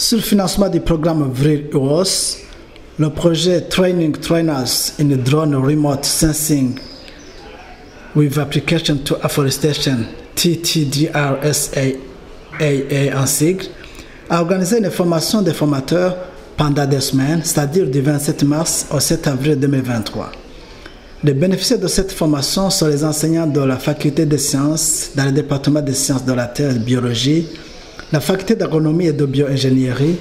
Sur le financement du programme VRIR-UOS, le projet Training Trainers in Drone Remote Sensing with Application to Afforestation, TTDRSAA en sigle, a organisé une formation des formateurs pendant 2 semaines, c'est-à-dire du 27 mars au 7 avril 2023. Les bénéficiaires de cette formation sont les enseignants de la faculté des sciences dans le département des sciences de la terre et de biologie, la faculté d'agronomie et de bioingénierie,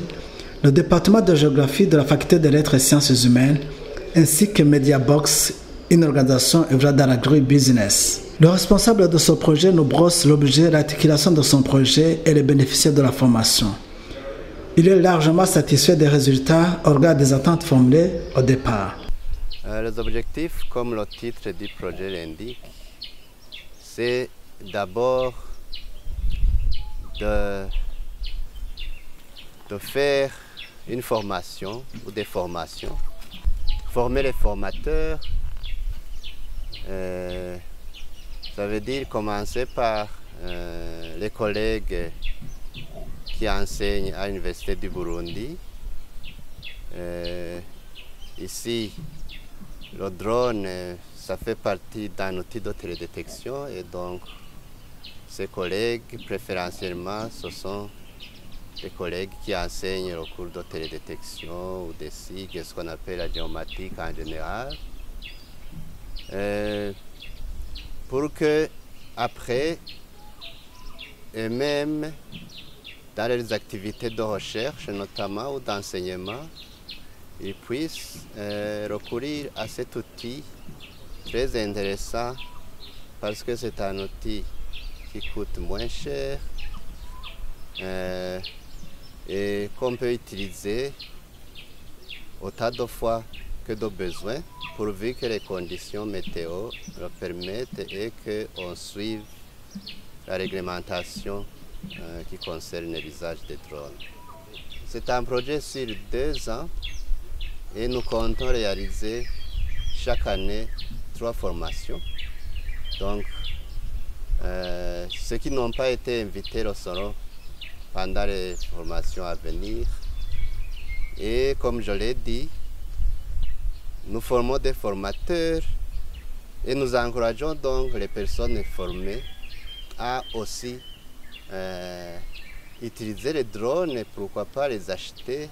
le département de géographie de la faculté des lettres et sciences humaines, ainsi que Mediabox, une organisation œuvrant dans l'agribusiness. Le responsable de ce projet nous brosse l'objet, l'articulation de son projet et les bénéficiaires de la formation. Il est largement satisfait des résultats au regard des attentes formulées au départ. Les objectifs, comme le titre du projet l'indique, c'est d'abord de faire une formation ou des formations, former les formateurs, ça veut dire commencer par les collègues qui enseignent à l'Université du Burundi. Ici, le drone, ça fait partie d'un outil de télédétection et donc ces collègues, préférentiellement, ce sont des collègues qui enseignent le cours de télédétection ou des SIG, ce qu'on appelle la géomatique en général. Pour que après, et même dans les activités de recherche notamment ou d'enseignement, ils puissent recourir à cet outil très intéressant parce que c'est un outil qui coûte moins cher et qu'on peut utiliser autant de fois que de besoin, pourvu que les conditions météo le permettent et qu'on suive la réglementation qui concerne l'usage des drones. C'est un projet sur 2 ans et nous comptons réaliser chaque année 3 formations. Donc, ceux qui n'ont pas été invités le seront pendant les formations à venir. Et comme je l'ai dit, nous formons des formateurs et nous encourageons donc les personnes formées à aussi utiliser les drones et pourquoi pas les acheter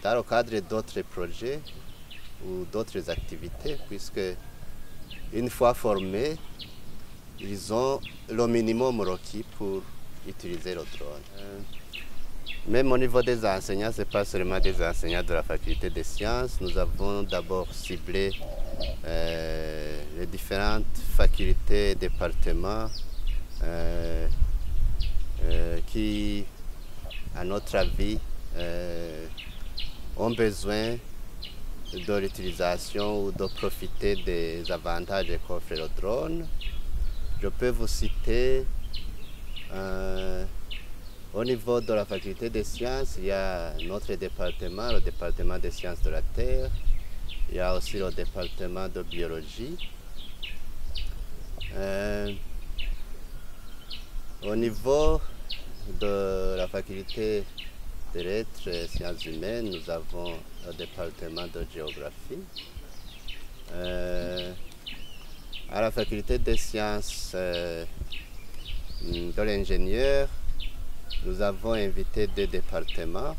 dans le cadre d'autres projets ou d'autres activités, puisque une fois formés, ils ont le minimum requis pour utiliser le drone. Même au niveau des enseignants, ce n'est pas seulement des enseignants de la faculté des sciences. Nous avons d'abord ciblé les différentes facultés et départements qui, à notre avis, ont besoin de l'utilisation ou de profiter des avantages qu'offre le drone. Je peux vous citer au niveau de la faculté des sciences, il y a notre département, le département des sciences de la terre. Il y a aussi le département de biologie. Au niveau de la faculté des lettres et sciences humaines, nous avons le département de géographie. À la faculté des sciences de l'ingénieur, nous avons invité 2 départements,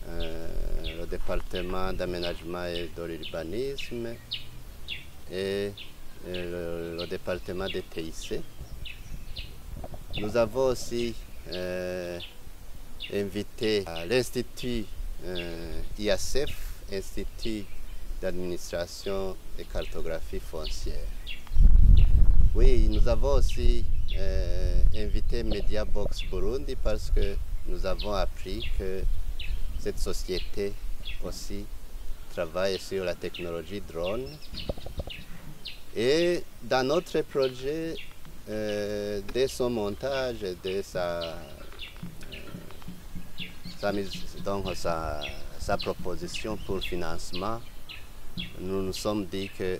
le département d'aménagement et de l'urbanisme et le département des TIC. Nous avons aussi invité l'Institut IACF, Institut d'administration et cartographie foncière. Oui, nous avons aussi invité Mediabox Burundi parce que nous avons appris que cette société aussi travaille sur la technologie drone. Et dans notre projet, dès son montage, dès sa proposition pour financement, nous nous sommes dit que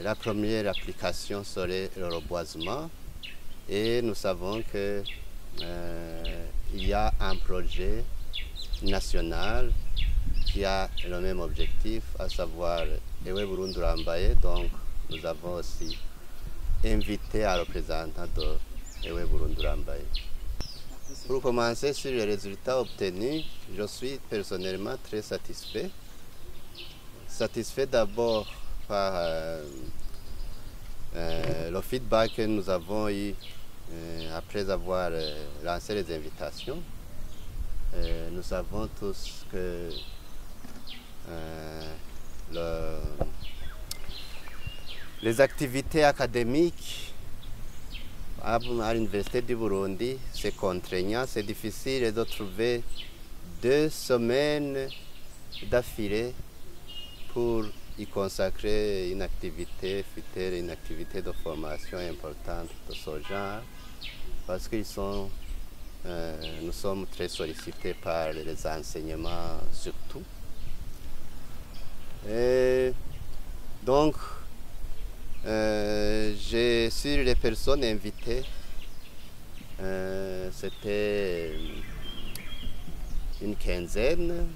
la première application serait le reboisement et nous savons qu'il il y a un projet national qui a le même objectif, à savoir Ewe Burundi Urambaye. Donc nous avons aussi invité un représentant de Ewe Burundi Urambaye. Pour commencer sur les résultats obtenus, je suis personnellement très satisfait. Satisfait d'abord par le feedback que nous avons eu après avoir lancé les invitations. Nous savons tous que les activités académiques à l'Université du Burundi, c'est contraignant, c'est difficile de trouver 2 semaines d'affilée pour y consacrer une activité future, une activité de formation importante de ce genre, parce que nous sommes très sollicités par les enseignements surtout. Et donc, sur les personnes invitées, c'était une quinzaine.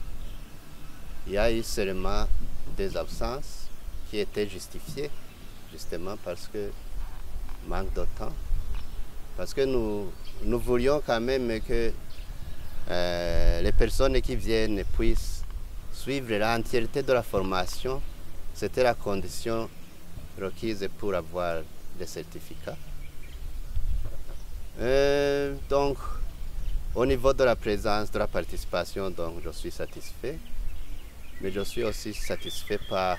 Il y a eu seulement des absences qui étaient justifiées, justement parce que manque de temps. Parce que nous voulions quand même que les personnes qui viennent puissent suivre l'entièreté de la formation. C'était la condition requise pour avoir des certificats. Donc, au niveau de la présence, de la participation, donc, je suis satisfait. Mais je suis aussi satisfait par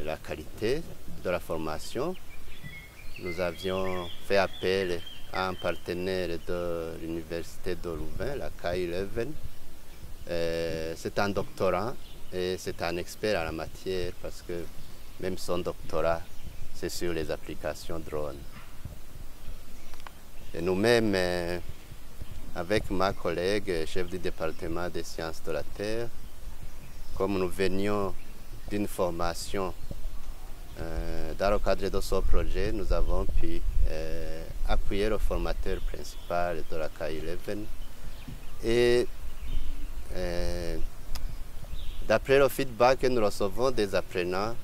la qualité de la formation. Nous avions fait appel à un partenaire de l'université de Louvain, la K11. C'est un doctorant et c'est un expert en la matière parce que même son doctorat, c'est sur les applications drones. Et nous-mêmes, avec ma collègue, chef du département des sciences de la Terre, comme nous venions d'une formation dans le cadre de ce projet, nous avons pu appuyer le formateur principal de la K11. Et d'après le feedback que nous recevons des apprenants,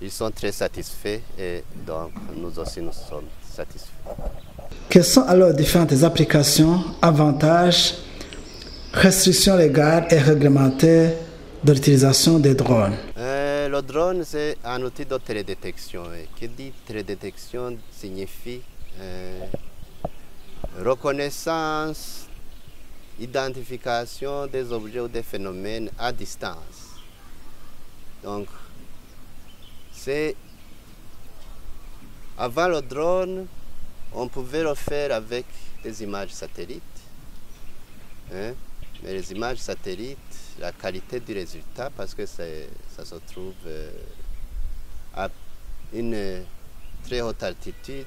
ils sont très satisfaits et donc nous aussi nous sommes satisfaits. Quelles sont alors différentes applications, avantages, restrictions légales et réglementaires de l'utilisation des drones? Le drone, c'est un outil de télédétection. Et qui dit télédétection signifie reconnaissance, identification des objets ou des phénomènes à distance. Donc, avant le drone, on pouvait le faire avec des images satellites. Mais les images satellites, la qualité du résultat, parce que ça se trouve à une très haute altitude,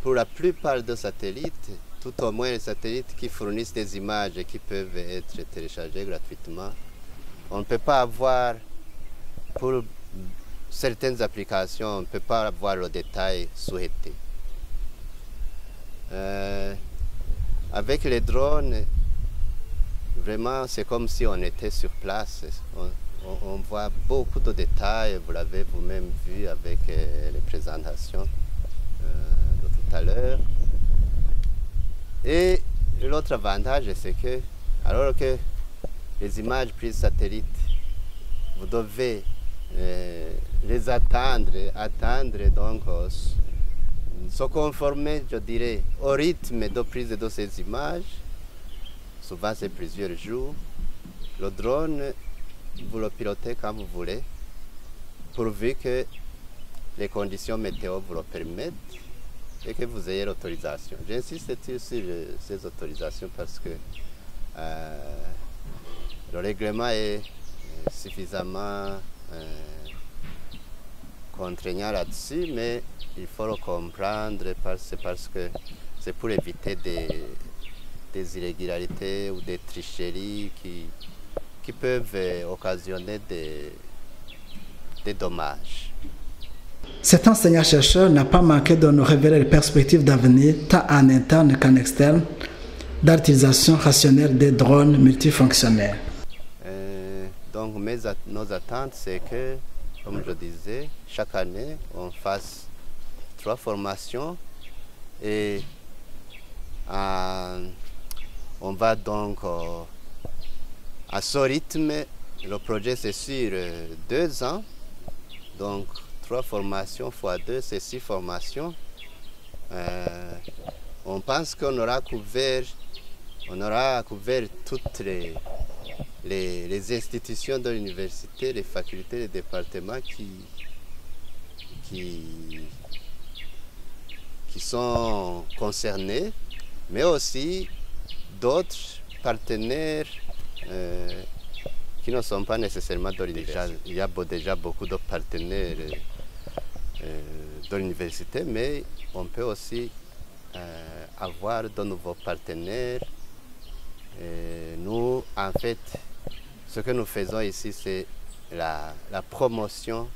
pour la plupart des satellites, tout au moins les satellites qui fournissent des images et qui peuvent être téléchargées gratuitement, on ne peut pas avoir, pour certaines applications, on ne peut pas avoir le détail souhaité. Avec les drones, vraiment, c'est comme si on était sur place. On voit beaucoup de détails, vous l'avez vous-même vu avec les présentations de tout à l'heure. Et l'autre avantage, c'est que, alors que les images prises satellites, vous devez les attendre donc se conformer, je dirais, au rythme de prise de ces images. Souvent, c'est plusieurs jours. Le drone, vous le pilotez quand vous voulez, pourvu que les conditions météo vous le permettent et que vous ayez l'autorisation. J'insiste sur ces autorisations parce que le règlement est suffisamment contraignant là-dessus, mais il faut le comprendre parce que c'est pour éviter des irrégularités ou des tricheries qui peuvent occasionner des dommages. Cet enseignant-chercheur n'a pas manqué de nous révéler les perspectives d'avenir, tant en interne qu'en externe, d'utilisation rationnelle des drones multifonctionnels. Donc nos attentes, c'est que, comme je disais, chaque année, on fasse 3 formations et on va donc à ce rythme. Le projet c'est sur 2 ans, donc 3 formations fois 2, c'est 6 formations. On pense qu'on aura couvert toutes les institutions de l'université, les facultés, les départements qui sont concernés, mais aussi d'autres partenaires qui ne sont pas nécessairement de l'université. Il y a déjà beaucoup de partenaires de l'université, mais on peut aussi avoir de nouveaux partenaires. Nous, en fait, ce que nous faisons ici, c'est la promotion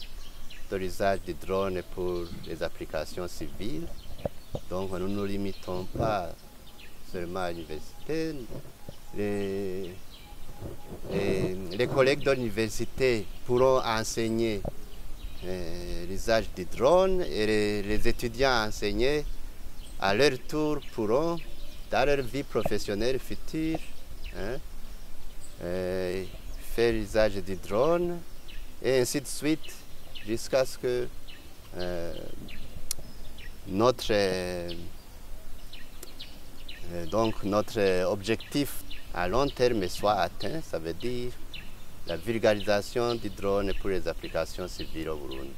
de l'usage des drones pour les applications civiles. Donc nous ne nous limitons pas seulement à l'université. Les collègues de l'université pourront enseigner l'usage des drones et les étudiants enseignés à leur tour pourront, dans leur vie professionnelle future, faire l'usage des drones et ainsi de suite jusqu'à ce que notre objectif à long terme soit atteint, ça veut dire la vulgarisation du drone pour les applications civiles au Burundi.